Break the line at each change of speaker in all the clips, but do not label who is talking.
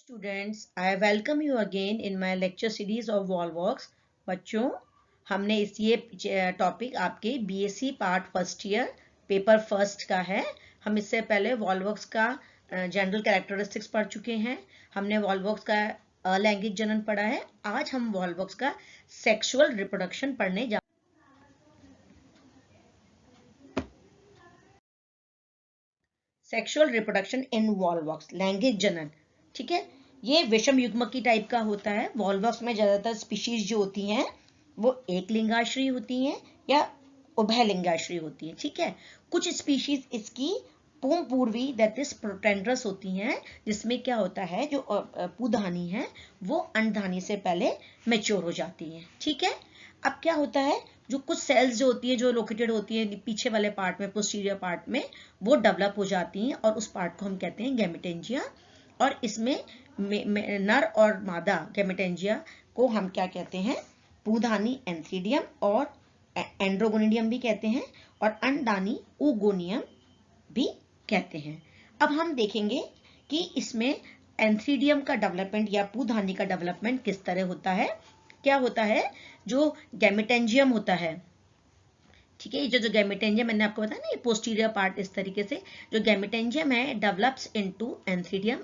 Students, I welcome you again in my lecture series of Volvox. बच्चों, हमने ये topic आपके BSc part first year paper first का है। हम इससे पहले वॉल्वॉक्स का जनरल कैरेक्टरिस्टिक्स पढ़ चुके हैं। हमने वॉल्वॉक्स का अलैंगिक जनन पढ़ा है। आज हम वॉल्वॉक्स का सेक्सुअल रिप्रोडक्शन पढ़ने जा सेक्सुअल रिप्रोडक्शन इन वॉल्वॉक्स, लैंगिक जनन। ठीक है, ये विषम युग्मक की टाइप का होता है। वॉल्वॉक्स में ज्यादातर स्पीशीज जो होती हैं वो एक लिंगाश्रयी होती हैं या उभय लिंगाश्रयी होती हैं। ठीक है, कुछ स्पीशीज इसकी पूर्ण पूर्वी दैट इज प्रोटेंड्रस होती हैं, जिसमें क्या होता है जो पुधानी है वो अंडधानी से पहले मेच्योर हो जाती हैं। ठीक है, अब क्या होता है, जो कुछ सेल्स जो होती है जो लोकेटेड होती है पीछे वाले पार्ट में, पोस्टीरियर पार्ट में, वो डेवलप हो जाती हैं और उस पार्ट को हम कहते हैं गैमेटेंजिया। और इसमें नर और मादा गैमेटेंजिया को हम क्या कहते हैं, पुधानी एंथ्रीडियम और एंड्रोगोनिडियम भी कहते हैं, और अंडदानी ऊगोनियम भी कहते हैं। अब हम देखेंगे कि इसमें एंथ्रीडियम का डेवलपमेंट या पुधानी का डेवलपमेंट किस तरह होता है। क्या होता है, जो गैमेटेंजियम होता है, ठीक है, ये जो गैमेटेंजियम मैंने आपको बताया ना, ये पोस्टीरियर पार्ट इस तरीके से जो गैमेटेंजियम है develops into antheridium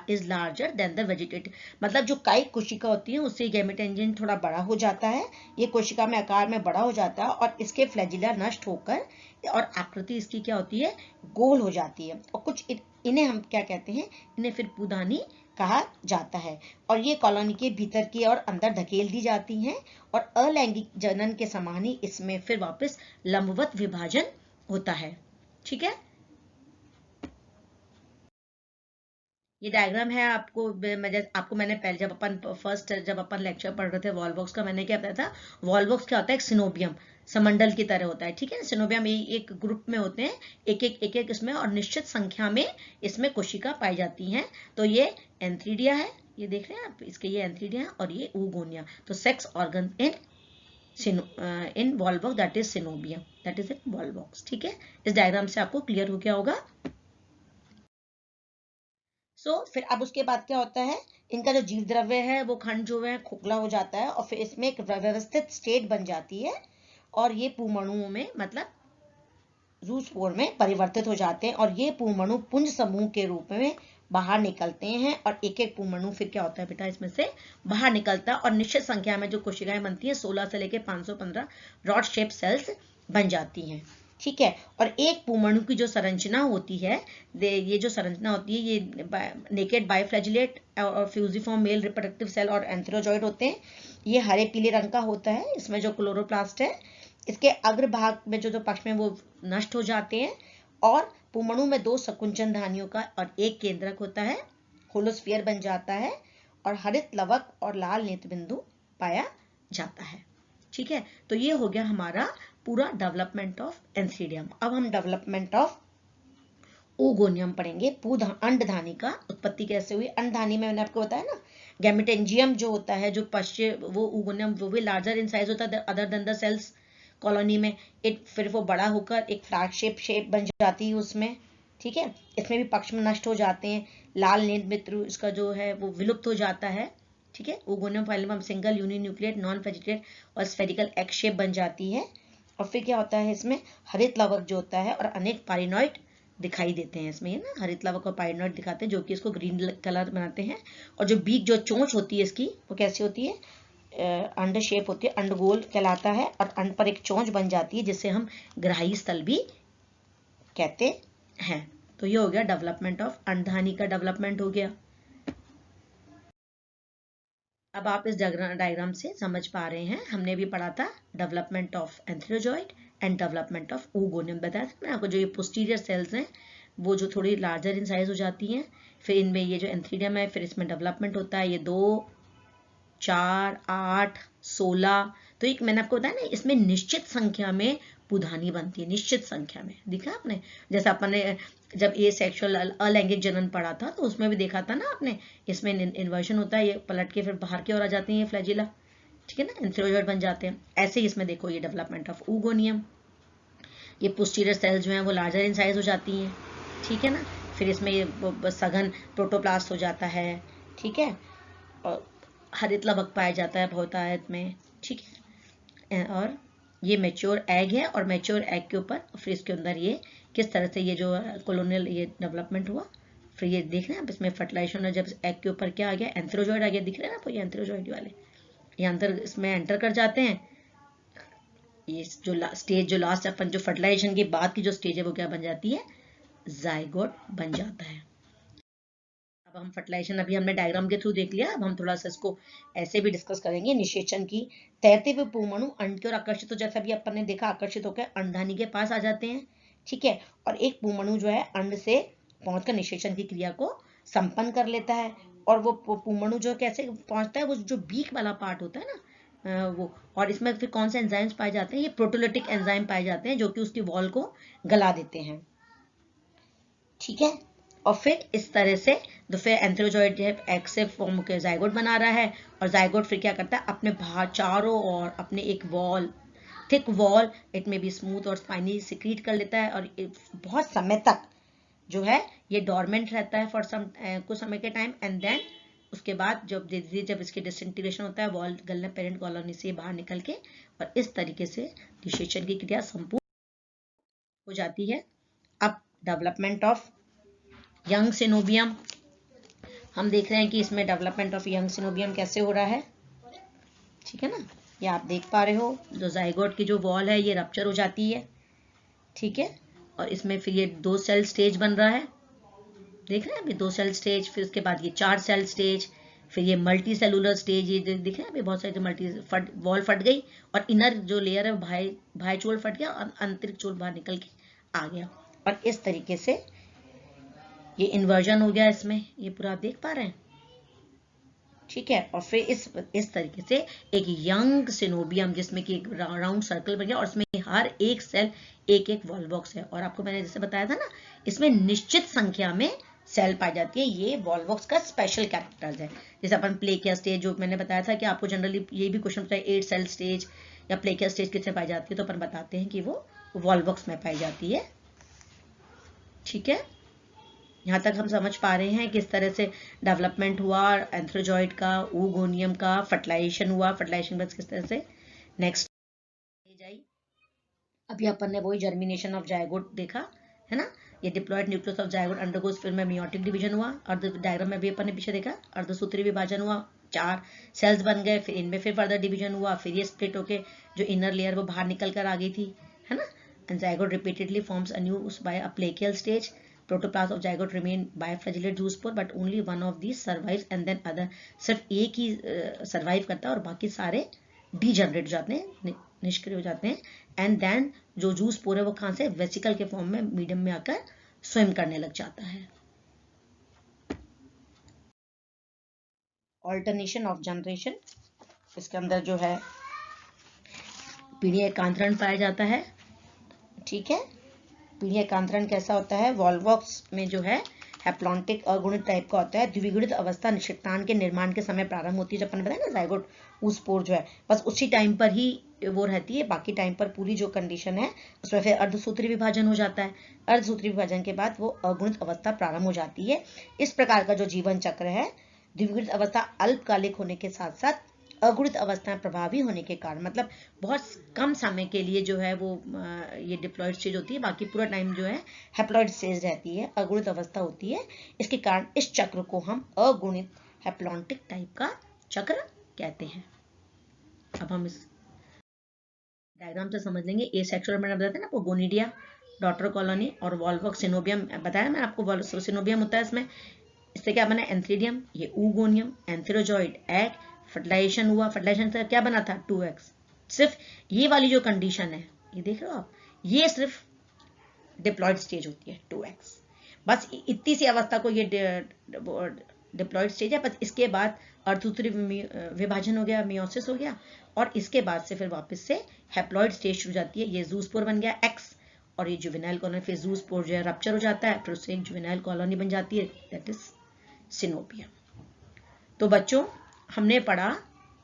is larger than the vegetative. मतलब जो कायिक कोशिका होती है उससे गैमेटेंजियम थोड़ा बड़ा हो जाता है, ये कोशिका में आकार में बड़ा हो जाता है और इसके फ्लैजिला नष्ट होकर और आकृति इसकी क्या होती है, गोल हो जाती है। और कुछ इन्हें हम क्या कहते हैं, इन्हें फिर पुधानी कहा जाता है। और ये कॉलोनी के भीतर की और अंदर धकेल दी जाती हैं और अलैंगिक जनन के समान ही इसमें फिर वापस लंबवत विभाजन होता है। ठीक है, ये डायग्राम है। आपको मैंने पहले जब अपन लेक्चर पढ़ रहे थे वॉल्वॉक्स का, मैंने क्या बताया था, वॉल्वॉक्स क्या होता है, एक सिनोबियम समंडल की तरह होता है। ठीक है, सिनोबियम एक ग्रुप में होते हैं, एक इसमें, और निश्चित संख्या में इसमें कोशिका पाई जाती हैं। तो ये एंथ्रीडिया है, ये देख रहे हैं आप, इसके ये एंथ्रीडिया है और ये ऊगोनिया। तो sex organ in Volvox that is coenobium, that is in Volvox. ठीक है, इस डायग्राम से आपको क्लियर हो गया होगा। फिर अब उसके बाद क्या होता है, इनका जो जीव द्रव्य है वो खंड जो है खोखला हो जाता है और फिर इसमें एक व्यवस्थित स्टेट बन जाती है और ये पुमणुओं में, मतलब जूस्पोर में परिवर्तित हो जाते हैं और ये पुमणु पुंज समूह के रूप में बाहर निकलते हैं। और एक एक पुमणु फिर क्या होता है बेटा, इसमें से बाहर निकलता है और निश्चित संख्या में जो कोशिकाएं बनती हैं 16 से लेकर 515 रॉड शेप सेल्स बन जाती हैं। ठीक है, और एक पुमणु की जो संरचना होती है, ये जो संरचना होती है, ये नेकेड बाइफ्लैजिलेट और फ्यूजिफॉर्म मेल रिप्रोडक्टिव सेल और एंथेरोजॉइड होते हैं। ये हरे पीले रंग का होता है, इसमें जो क्लोरोप्लास्ट है इसके अग्रभाग में जो पक्ष में वो नष्ट हो जाते हैं और पुमणु में 2 सकुंचन धानियों का और एक केंद्रक होता है, होलोस्फीयर बन जाता है और हरित लवक और लाल नेत्र बिंदु पाया जाता है। ठीक है, तो ये हो गया हमारा पूरा डेवलपमेंट ऑफ एंथ्रीडियम। अब हम डेवलपमेंट ऑफ ooगोनियम पढ़ेंगे। अंडधानी का उत्पत्ति कैसे हुई। अंडधानी में मैंने आपको बताया ना, गैमेटेंजियम जो होता है, जो पश्चिम, वो ooगोनियम वो भी लार्जर इन साइज होता है other than the cells colony में। फिर वो बड़ा होकर एक फ्लैग शेप बन जाती है उसमें। ठीक है, इसमें भी पक्ष में नष्ट हो जाते हैं, लाल नेत्र बिंदु इसका जो है वो विलुप्त हो जाता है। ठीक है, ooगोनियम phylum single uninucleate non vegetate और स्फेरिकल एग शेप बन जाती है। और फिर क्या होता है, इसमें हरित लवक जो होता है और अनेक पारिनॉइड दिखाई देते हैं। इसमें ना हरित लवक और पारिनॉइड दिखाते हैं जो कि इसको ग्रीन कलर बनाते हैं। और जो बीक जो चोंच होती है इसकी, वो कैसी होती है, अंड शेप होती है, अंडगोल कहलाता है और अंड पर एक चोंच बन जाती है जिसे हम ग्राही स्थल भी कहते हैं। तो ये हो गया डेवलपमेंट ऑफ अंडधानी का डेवलपमेंट हो गया। अब आप इस डायग्राम से समझ पा रहे हैं, हमने भी पढ़ा था development of antherozoid and development of ooगोनियम। बताया था आपको, जो ये पोस्टीरियर सेल्स हैं वो जो थोड़ी लार्जर इन साइज हो जाती हैं, फिर इनमें ये जो एंथ्रीडियम है फिर इसमें डेवलपमेंट होता है, ये 2, 4, 8, 16। तो एक मैंने आपको बताया ना, इसमें निश्चित संख्या में पुधानी बनती है, निश्चित संख्या में। देखा आपने, जैसे अपन ने जब ये सेक्सुअल अलैंगिक जनन पढ़ा था तो उसमें भी देखा था ना आपने, इसमें इन्वर्जन होता है, ये पलट के फिर बाहर की ओर आ जाती है फ्लैजिला। ठीक है ना, एंथ्रोजॉइड बन जाते हैं। ऐसे ही इसमें देखो ये डेवलपमेंट ऑफ ooगोनियम, ये पोस्टीरियर सेल्स जो हैं वो लार्जर इन साइज हो जाती हैं। ठीक है ना, फिर इसमें ये सघन प्रोटोप्लास्ट हो जाता है। ठीक है, और हरित लवक पाया जाता है बहुतायत में, ठीक है। और ये मैच्योर एग है, और मैच्योर एग के ऊपर फिर इसके अंदर ये किस तरह से ये जो कॉलोनियल ये डेवलपमेंट हुआ। फिर ये देख रहे हैं आप, इसमें फर्टिलाइजेशन, जब एग के ऊपर क्या आ गया, एंथ्रोजॉइड आ गया, दिख रहे हैं आपको ये एंथ्रोजॉइड वाले, ये अंदर इसमें एंटर कर जाते हैं। ये जो स्टेज जो लास्ट अपन जो फर्टिलाइजेशन के बाद की जो स्टेज है वो क्या बन जाती है, जाइगोट बन जाता है। अब हम फर्टिलाइजेशन अभी हमने डायग्राम के थ्रू देख लिया, अब हम थोड़ा सा इसको ऐसे भी डिस्कस करेंगे। निषेचन की तैरते हुए पूर्णअणु अंड की ओर आकर्षित, तो जैसा भी अपन ने देखा आकर्षित होकर अंडानी के पास आ जाते हैं, ठीक है। और एक पूर्णअणु जो है अंड से पहुंचकर निषेचन की क्रिया को संपन्न कर लेता है। और वो पूर्णअणु जो कैसे पहुंचता है, वो जो बीक वाला पार्ट होता है ना वो, और इसमें फिर कौन से एंजाइम्स पाए जाते हैं, ये प्रोटोलिटिक एंजाइम पाए जाते हैं जो कि उसकी वॉल को गला देते हैं, ठीक है। और फिर इस तरह से तो फिर एंथ्रोजॉइड जो है एग से फॉर्म होकर जाइगोट बना रहा है, और जाइगोट फिर क्या करता है, अपने बाहर चारों और अपने एक वॉल, थिक वॉल, इट में भी स्मूथ और स्पाइनी सिक्रीट कर लेता है, और बहुत समय तक जो है ये डोरमेंट रहता है फॉर सम कुछ समय के टाइम, एंड देन उसके बाद जब जब इसके डिसइंटीग्रेशन होता है वॉल गलने पेरेंट कॉलोनी से बाहर निकल के, और इस तरीके से निषेचन की क्रिया संपूर्ण हो जाती है। अब डेवलपमेंट ऑफ यंग सिनोबियम, हम देख रहे हैं कि इसमें डेवलपमेंट ऑफ यंग सिनोबियम कैसे हो रहा है, ठीक है ना। ये आप देख पा रहे हो, जो जाइगोट की जो वॉल है ये रप्चर हो जाती है, ठीक है। और इसमें फिर ये 2 सेल स्टेज बन रहा है, देख रहे हैं अभी 2 सेल स्टेज, फिर उसके बाद ये 4 सेल स्टेज, फिर ये मल्टी सेलुलर स्टेज, ये दिख रहे हैं अभी बहुत सारे जो मल्टी वॉल फट गई, और इनर जो लेयर है भाई चोल फट गया, और आंतरिक चोल बाहर निकल के आ गया, और इस तरीके से ये इन्वर्जन हो गया इसमें, ये पूरा आप देख पा रहे हैं, ठीक है। और फिर इस तरीके से एक यंग सिनोबियम जिसमें कि एक राउंड सर्कल बन गया, और इसमें हर एक सेल एक एक वॉल बॉक्स है, और आपको मैंने जैसे बताया था ना, इसमें निश्चित संख्या में सेल पाई जाती है, ये वॉल बॉक्स का स्पेशल कैरेक्टर्स है। जैसे अपन प्लेकिया स्टेज जो मैंने बताया था कि आपको जनरली ये भी क्वेश्चन पूछा है 8 सेल स्टेज या प्लेकिया स्टेज किससे पाई जाती है, तो अपन बताते हैं कि वो वॉल बॉक्स में पाई जाती है, ठीक है। यहाँ तक हम समझ पा रहे हैं किस तरह से डेवलपमेंट हुआ एंथ्रोजॉइड का, oogoनियम का, फर्टिलाइजेशन हुआ, फर्टिलाइजेशन बस किस तरह से नेक्स्ट जाई। अभी अपन ने वही जर्मिनेशन ऑफ जायगोट देखा है ना, ये diploid nucleus of zygote undergoes, फिर में मियोटिक डिवीजन हुआ, अर्ध डायग्राम में भी अपन ने पीछे देखा अर्धसूत्री विभाजन हुआ, 4 सेल्स बन गए, फिर इनमें फिर फर्दर डिवीजन हुआ, फिर ये स्प्लिट होके जो इनर लेयर वो बाहर निकल कर आ गई थी, है ना। And zygote repeatedly forms a new by a placial stage, protoplast of zygote remain biflagellate zoospore, but only one of these survives and then other, सिर्फ एक ही सर्वाइव करता है और बाकी सारे डीजनरेट हो जाते हैं, निष्क्रिय हो जाते हैं। एंड देन जो जूस पोर है वो कहां से, वेसिकल के फॉर्म में मीडियम में आकर स्विम करने लग जाता है। ऑल्टरनेशन ऑफ जनरेशन, इसके अंदर जो है पीढ़ी एकांतरण पाया जाता है, ठीक है। पीढ़ी एकांतरण कैसा होता है, वॉल्वॉक्स में जो है हैप्लॉन्टिक अगुणित टाइप का होता है। द्विगुणित अवस्था निषेक्तान के निर्माण के समय प्रारंभ होती है, जब अपन बताया ना जाइगोट स्पोर जो है बस उसी टाइम पर ही वो रहती है, बाकी टाइम पर पूरी जो कंडीशन है उसमें फिर अर्धसूत्री विभाजन हो जाता है। अर्धसूत्री विभाजन के बाद वो अगुणित अवस्था प्रारंभ हो जाती है। इस प्रकार का जो जीवन चक्र है, द्विगुणित अवस्था अल्पकालिक होने के साथ साथ अगुणित अवस्थाएं प्रभावी होने के कारण, मतलब बहुत कम समय के लिए जो है वो ये डिप्लॉयड स्टेज होती है, बाकी पूरा टाइम जो है हैप्लॉयड स्टेज रहती है, अगुणित अवस्था होती है। इसके कारण इस चक्र को हम अगुणित हैप्लॉन्टिक टाइप का चक्र कहते हैं। अब हम इस डायग्राम से समझ लेंगे। ए सेक्सुअल मैंने बताया था ना आपको, गोनिडिया, डॉटर कॉलोनी और वॉल्वॉक्स सिनोबियम बताया मैं आपको, सिनोबियम होता है इसमें। इससे क्या बना, एंथ्रीडियम, ये oogoनियम, एंथ्रोजॉइड, एग, फर्टिलाइजेशन हुआ, फर्टिलाइजेशन से क्या बना था 2x। सिर्फ ये वाली जो कंडीशन है, ये देख रहे हो आप, ये सिर्फ डिप्लॉयड स्टेज होती है 2x, बस इतनी सी अवस्था को ये डिप्लॉयड स्टेज है। बस इसके बाद अर्धसूत्री विभाजन हो गया, मियोसिस हो गया, और इसके बाद से फिर वापस से हैप्लॉयड स्टेज शुरू जाती है। ये जूस्पोर बन गया x, और ये जुवेनाइल कॉलोनी, फिर जूस्पोर जो है रप्चर हो जाता है, फिर उससे एक जुवेनाइल कॉलोनी बन जाती है, दैट इज सिनोबियम। तो बच्चों हमने पढ़ा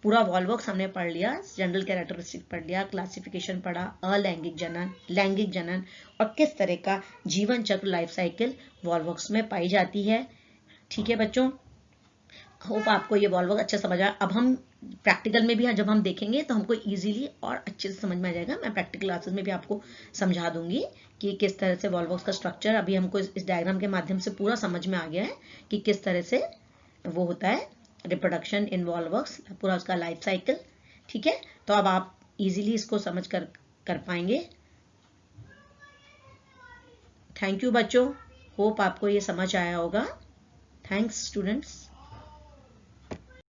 पूरा वॉल्वॉक्स, हमने पढ़ लिया, जनरल कैरेक्टरिस्टिक पढ़ लिया, क्लासिफिकेशन पढ़ा, अलैंगिक जनन, लैंगिक जनन, और किस तरह का जीवन चक्र लाइफ साइकिल वॉल्वॉक्स में पाई जाती है, ठीक है बच्चों। होप आपको ये वॉल्वॉक्स अच्छा समझ आया। अब हम प्रैक्टिकल में भी जब हम देखेंगे तो हमको इजीली और अच्छे से समझ में आ जाएगा। मैं प्रैक्टिकल क्लासेस में भी आपको समझा दूंगी कि किस तरह से वॉल्वॉक्स का स्ट्रक्चर, अभी हमको इस डायग्राम के माध्यम से पूरा समझ में आ गया है कि किस तरह से वो होता है रिप्रोडक्शन इन वॉल्वॉक्स, पूरा उसका लाइफ साइकिल। ठीक है, तो अब आप इजीली इसको समझ कर पाएंगे। थैंक यू बच्चों, होप आपको ये समझ आया होगा। Thanks students.